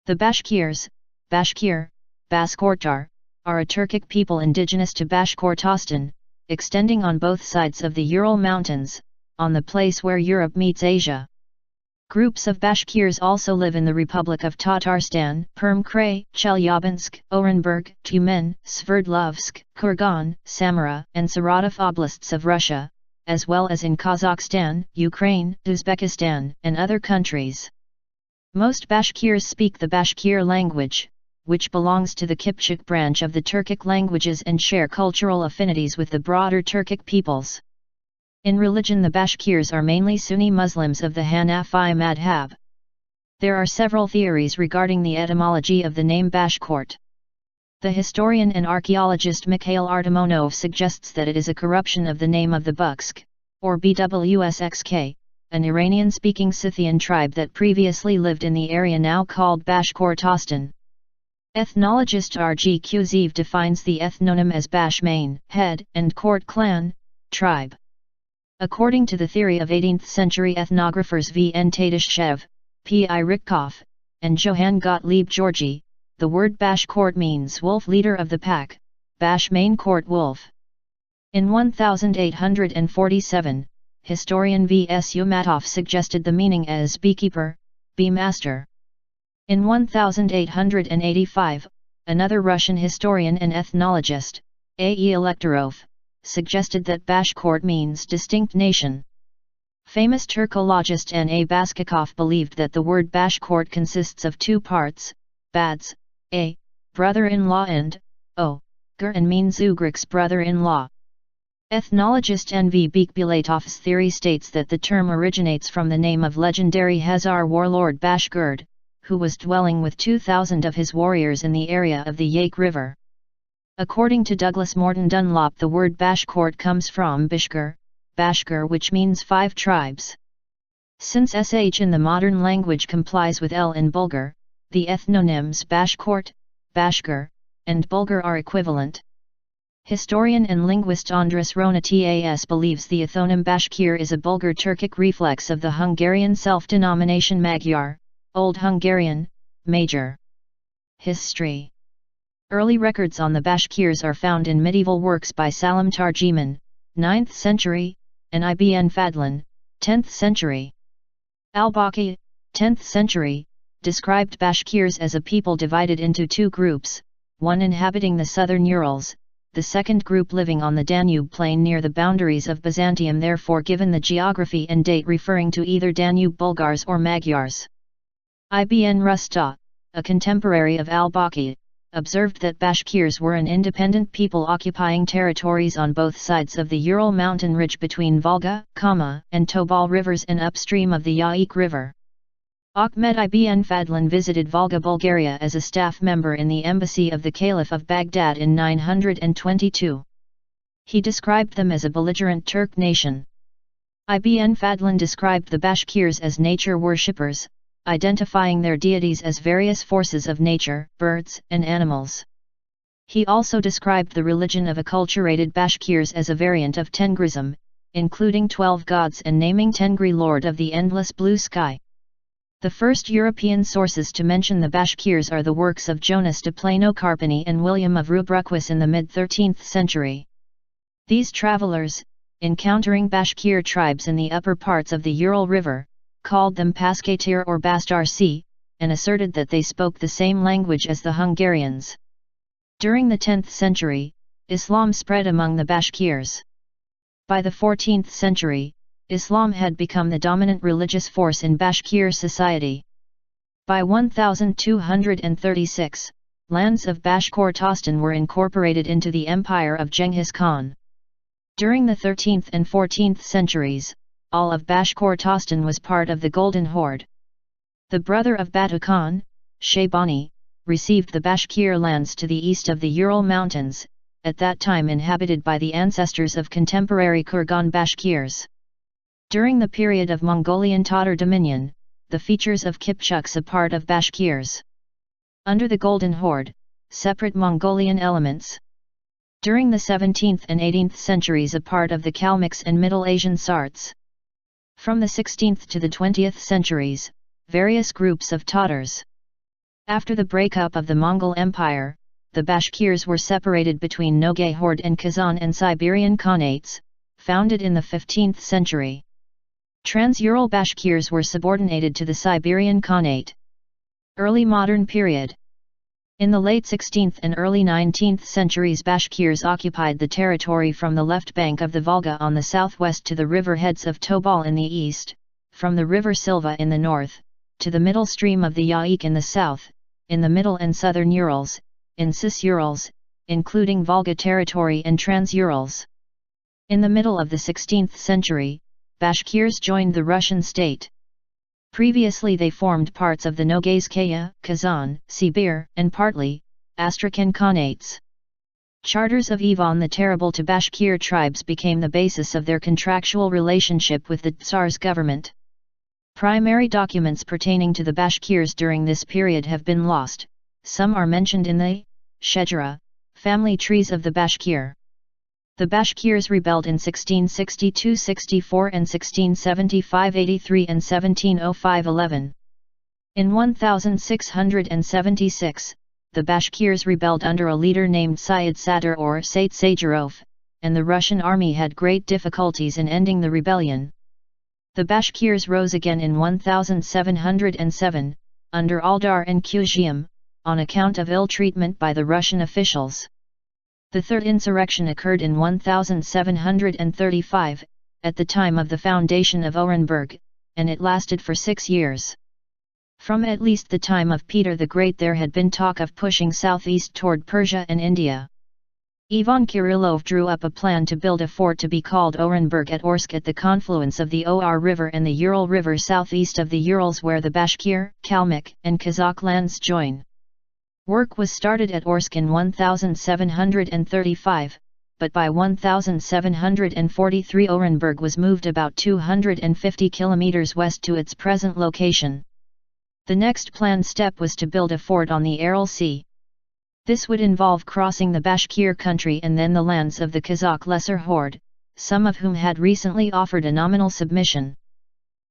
The Bashkirs, Bashkir, Bashkortar, are a Turkic people indigenous to Bashkortostan, extending on both sides of the Ural Mountains, on the place where Europe meets Asia. Groups of Bashkirs also live in the Republic of Tatarstan, Perm-Kray, Chelyabinsk, Orenburg, Tyumen, Sverdlovsk, Kurgan, Samara, and Saratov oblasts of Russia, as well as in Kazakhstan, Ukraine, Uzbekistan, and other countries. Most Bashkirs speak the Bashkir language, which belongs to the Kipchak branch of the Turkic languages and share cultural affinities with the broader Turkic peoples. In religion, the Bashkirs are mainly Sunni Muslims of the Hanafi madhab. There are several theories regarding the etymology of the name Bashkort. The historian and archaeologist Mikhail Artemonov suggests that it is a corruption of the name of the Buksk, or Bwskk, an Iranian-speaking Scythian tribe that previously lived in the area now called Bashkortostan. Ethnologist R.G. Kuzev defines the ethnonym as Bashmain, head, and Kort clan, tribe. According to the theory of 18th-century ethnographers V. N. Tadashchev, P. I. Ritkov, and Johann Gottlieb Georgi, the word Bashkort means wolf leader of the pack, Bashmain Kort wolf. In 1847, historian V. S. Yumatov suggested the meaning as beekeeper, bee master. In 1885, another Russian historian and ethnologist, A. E. Elektorov, suggested that Bashkort means distinct nation. Famous Turkologist N. A. Baskakov believed that the word Bashkort consists of two parts, Bads, A. brother-in-law, and O. ger, and means Ugrik's brother-in-law. Ethnologist N. V. Bekbulatov's theory states that the term originates from the name of legendary Khazar warlord Bashgird, who was dwelling with 2,000 of his warriors in the area of the Yake River. According to Douglas Morton Dunlop, the word Bashkort comes from Bashkir, which means 5 tribes. Since sh in the modern language complies with l in Bulgar, the ethnonyms Bashkort, Bashkir, and Bulgar are equivalent. Historian and linguist Andras Ronatas believes the ethnonym Bashkir is a Bulgar-Turkic reflex of the Hungarian self-denomination Magyar, Old Hungarian, Major. History. Early records on the Bashkirs are found in medieval works by Salim Tarjiman, 9th century, and Ibn Fadlan, 10th century. Al-Baqi, 10th century, described Bashkirs as a people divided into 2 groups, one inhabiting the southern Urals, the second group living on the Danube plain near the boundaries of Byzantium, therefore given the geography and date referring to either Danube Bulgars or Magyars. Ibn Rusta, a contemporary of al-Baqi, observed that Bashkirs were an independent people occupying territories on both sides of the Ural mountain ridge between Volga, Kama, and Tobol rivers and upstream of the Yaik River. Ahmed Ibn Fadlan visited Volga, Bulgaria as a staff member in the embassy of the Caliph of Baghdad in 922. He described them as a belligerent Turk nation. Ibn Fadlan described the Bashkirs as nature worshippers, identifying their deities as various forces of nature, birds, and animals. He also described the religion of acculturated Bashkirs as a variant of Tengrism, including 12 gods and naming Tengri Lord of the Endless Blue Sky. The first European sources to mention the Bashkirs are the works of Jonas de Plano Carpini and William of Rubruquis in the mid-13th century. These travelers, encountering Bashkir tribes in the upper parts of the Ural River, called them Paskatir or Bastarsi, and asserted that they spoke the same language as the Hungarians. During the 10th century, Islam spread among the Bashkirs. By the 14th century, Islam had become the dominant religious force in Bashkir society. By 1236, lands of Bashkortostan were incorporated into the empire of Genghis Khan. During the 13th and 14th centuries, all of Bashkortostan was part of the Golden Horde. The brother of Batu Khan, Shaybani, received the Bashkir lands to the east of the Ural Mountains, at that time inhabited by the ancestors of contemporary Kurgan Bashkirs. During the period of Mongolian Tatar dominion, the features of Kipchuks a part of Bashkirs. Under the Golden Horde, separate Mongolian elements. During the 17th and 18th centuries a part of the Kalmyks and Middle Asian Sarts. From the 16th to the 20th centuries, various groups of Tatars. After the breakup of the Mongol Empire, the Bashkirs were separated between Nogay Horde and Kazan and Siberian Khanates, founded in the 15th century. Trans-Ural Bashkirs were subordinated to the Siberian Khanate. Early modern period. In the late 16th and early 19th centuries, Bashkirs occupied the territory from the left bank of the Volga on the southwest to the river heads of Tobol in the east, from the river Silva in the north, to the middle stream of the Yaik in the south, in the middle and southern Urals, in Cis-Urals, including Volga territory and Trans-Urals. In the middle of the 16th century, Bashkirs joined the Russian state. Previously they formed parts of the Nogayskaya, Kazan, Sibir, and partly, Astrakhan Khanates. Charters of Ivan the Terrible to Bashkir tribes became the basis of their contractual relationship with the Tsar's government. Primary documents pertaining to the Bashkirs during this period have been lost. Some are mentioned in the Shejara, family trees of the Bashkir. The Bashkirs rebelled in 1662-64 and 1675-83 and 1705-11. In 1676, the Bashkirs rebelled under a leader named Syed Sadr or Sait Sajarov, and the Russian army had great difficulties in ending the rebellion. The Bashkirs rose again in 1707, under Aldar and Kuzhiam, on account of ill treatment by the Russian officials. The third insurrection occurred in 1735, at the time of the foundation of Orenburg, and it lasted for 6 years. From at least the time of Peter the Great there had been talk of pushing southeast toward Persia and India. Ivan Kirillov drew up a plan to build a fort to be called Orenburg at Orsk at the confluence of the Or River and the Ural River southeast of the Urals where the Bashkir, Kalmyk, and Kazakh lands join. Work was started at Orsk in 1735, but by 1743 Orenburg was moved about 250 kilometers west to its present location. The next planned step was to build a fort on the Aral Sea. This would involve crossing the Bashkir country and then the lands of the Kazakh Lesser Horde, some of whom had recently offered a nominal submission.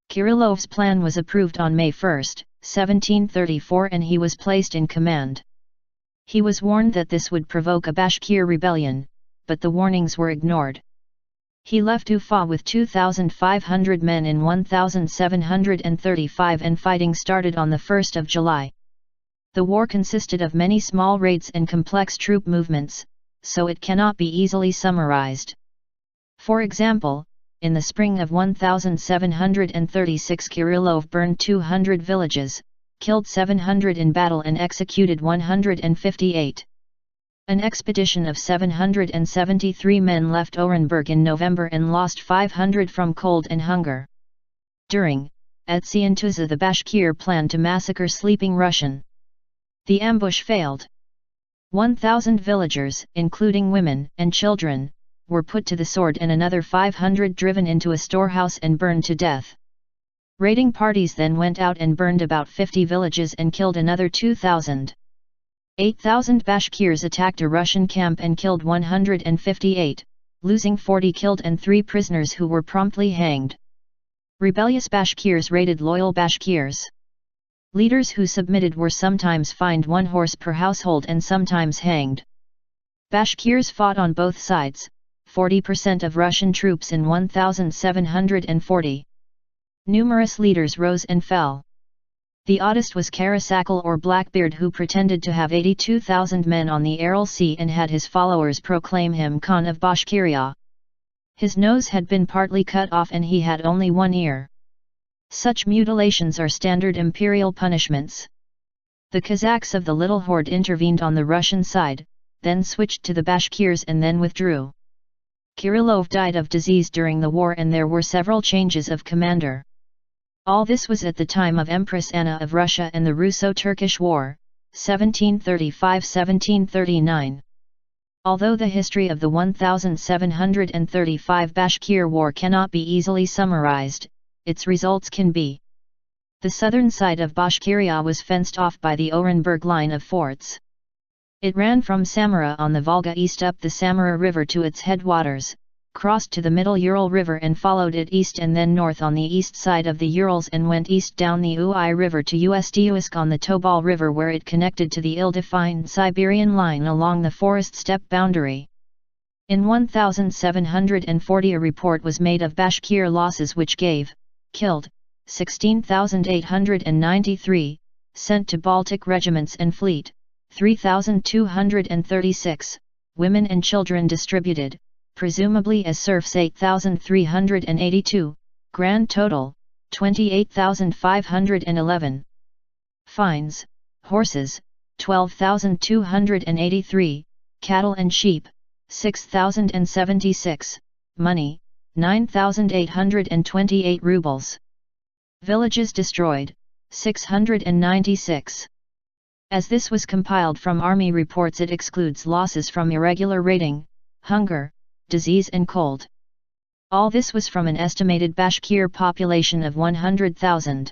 Kirillov's plan was approved on May 1, 1734 and he was placed in command. He was warned that this would provoke a Bashkir rebellion, but the warnings were ignored. He left Ufa with 2,500 men in 1735 and fighting started on the 1st of July. The war consisted of many small raids and complex troop movements, so it cannot be easily summarized. For example, in the spring of 1736 Kirillov burned 200 villages, killed 700 in battle and executed 158. An expedition of 773 men left Orenburg in November and lost 500 from cold and hunger. During, at Tsiantuza the Bashkir planned to massacre sleeping Russian. The ambush failed. 1,000 villagers, including women and children, were put to the sword and another 500 driven into a storehouse and burned to death. Raiding parties then went out and burned about 50 villages and killed another 2,000. 8,000 Bashkirs attacked a Russian camp and killed 158, losing 40 killed and 3 prisoners who were promptly hanged. Rebellious Bashkirs raided loyal Bashkirs. Leaders who submitted were sometimes fined 1 horse per household and sometimes hanged. Bashkirs fought on both sides, 40% of Russian troops in 1740. Numerous leaders rose and fell. The oddest was Karasakal or Blackbeard, who pretended to have 82,000 men on the Aral Sea and had his followers proclaim him Khan of Bashkiria. His nose had been partly cut off and he had only 1 ear. Such mutilations are standard imperial punishments. The Kazakhs of the Little Horde intervened on the Russian side, then switched to the Bashkirs and then withdrew. Kirillov died of disease during the war and there were several changes of commander. All this was at the time of Empress Anna of Russia and the Russo-Turkish War, 1735–1739. Although the history of the 1735 Bashkir War cannot be easily summarized, its results can be. The southern side of Bashkiria was fenced off by the Orenburg line of forts. It ran from Samara on the Volga east up the Samara River to its headwaters, crossed to the Middle Ural River and followed it east and then north on the east side of the Urals and went east down the Ui River to Ust on the Tobol River, where it connected to the ill-defined Siberian line along the forest steppe boundary. In 1740 a report was made of Bashkir losses which gave, killed, 16,893, sent to Baltic regiments and fleet, 3,236, women and children distributed, presumably as serfs 8,382, grand total, 28,511. Fines, horses, 12,283, cattle and sheep, 6,076, money, 9,828 rubles. Villages destroyed, 696. As this was compiled from army reports, it excludes losses from irregular raiding, hunger, disease and cold. All this was from an estimated Bashkir population of 100,000.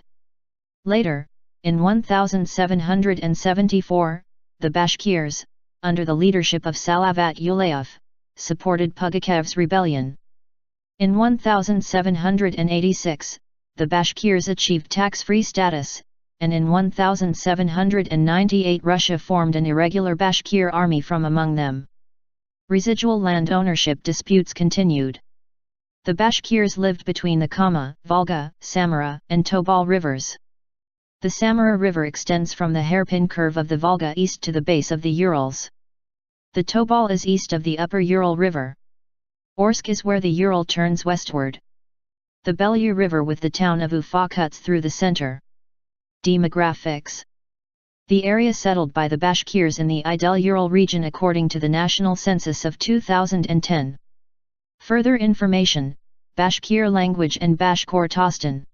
Later, in 1774, the Bashkirs, under the leadership of Salavat Ulayev, supported Pugakev's rebellion. In 1786, the Bashkirs achieved tax-free status, and in 1798 Russia formed an irregular Bashkir army from among them. Residual land ownership disputes continued. The Bashkirs lived between the Kama, Volga, Samara, and Tobol rivers. The Samara River extends from the hairpin curve of the Volga east to the base of the Urals. The Tobol is east of the upper Ural River. Orsk is where the Ural turns westward. The Belyu River with the town of Ufa cuts through the center. Demographics. The area settled by the Bashkirs in the Idel-Ural region according to the National Census of 2010. Further information, Bashkir language and Bashkortostan.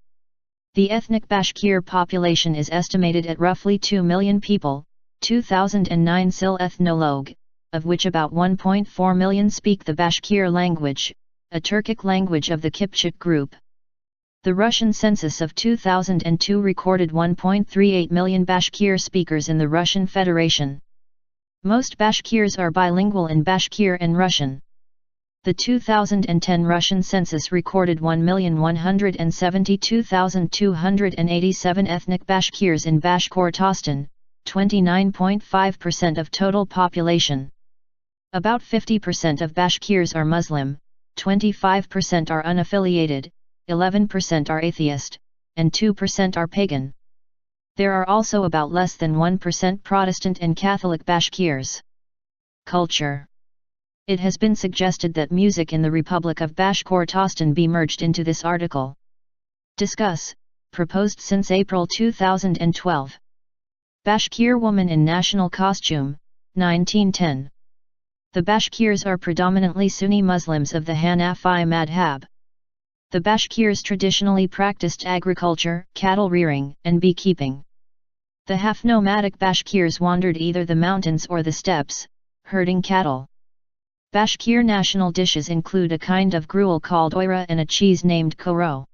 The ethnic Bashkir population is estimated at roughly 2 million people, 2009 SIL Ethnologue, of which about 1.4 million speak the Bashkir language, a Turkic language of the Kipchak group. The Russian census of 2002 recorded 1.38 million Bashkir speakers in the Russian Federation. Most Bashkirs are bilingual in Bashkir and Russian. The 2010 Russian census recorded 1,172,287 ethnic Bashkirs in Bashkortostan, 29.5% of total population. About 50% of Bashkirs are Muslim, 25% are unaffiliated, 11% are atheist, and 2% are pagan. There are also about less than 1% Protestant and Catholic Bashkirs. Culture. It has been suggested that music in the Republic of Bashkortostan be merged into this article. Discuss, proposed since April 2012. Bashkir woman in national costume, 1910. The Bashkirs are predominantly Sunni Muslims of the Hanafi madhab. The Bashkirs traditionally practiced agriculture, cattle rearing, and beekeeping. The half-nomadic Bashkirs wandered either the mountains or the steppes, herding cattle. Bashkir national dishes include a kind of gruel called oyra and a cheese named koro.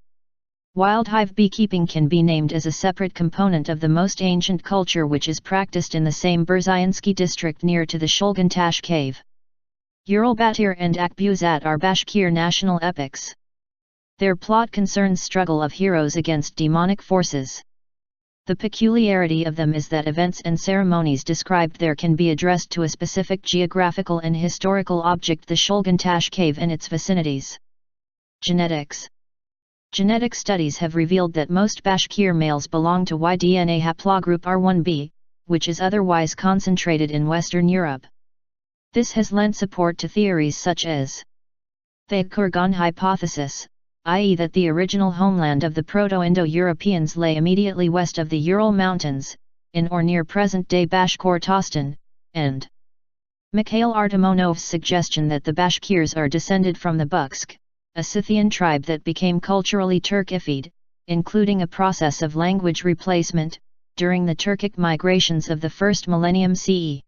Wild hive beekeeping can be named as a separate component of the most ancient culture which is practiced in the same Berzyansky district near to the Shulgantash cave. Ural Batyr and Akbuzat are Bashkir national epics. Their plot concerns struggle of heroes against demonic forces. The peculiarity of them is that events and ceremonies described there can be addressed to a specific geographical and historical object, the Shulgantash cave and its vicinities. Genetics. Genetic studies have revealed that most Bashkir males belong to Y-DNA haplogroup R1b, which is otherwise concentrated in Western Europe. This has lent support to theories such as the Kurgan hypothesis, i.e. that the original homeland of the Proto-Indo-Europeans lay immediately west of the Ural Mountains, in or near present-day Bashkortostan, and Mikhail Artimonov's suggestion that the Bashkirs are descended from the Buksk, a Scythian tribe that became culturally Turkified, including a process of language replacement, during the Turkic migrations of the first millennium CE.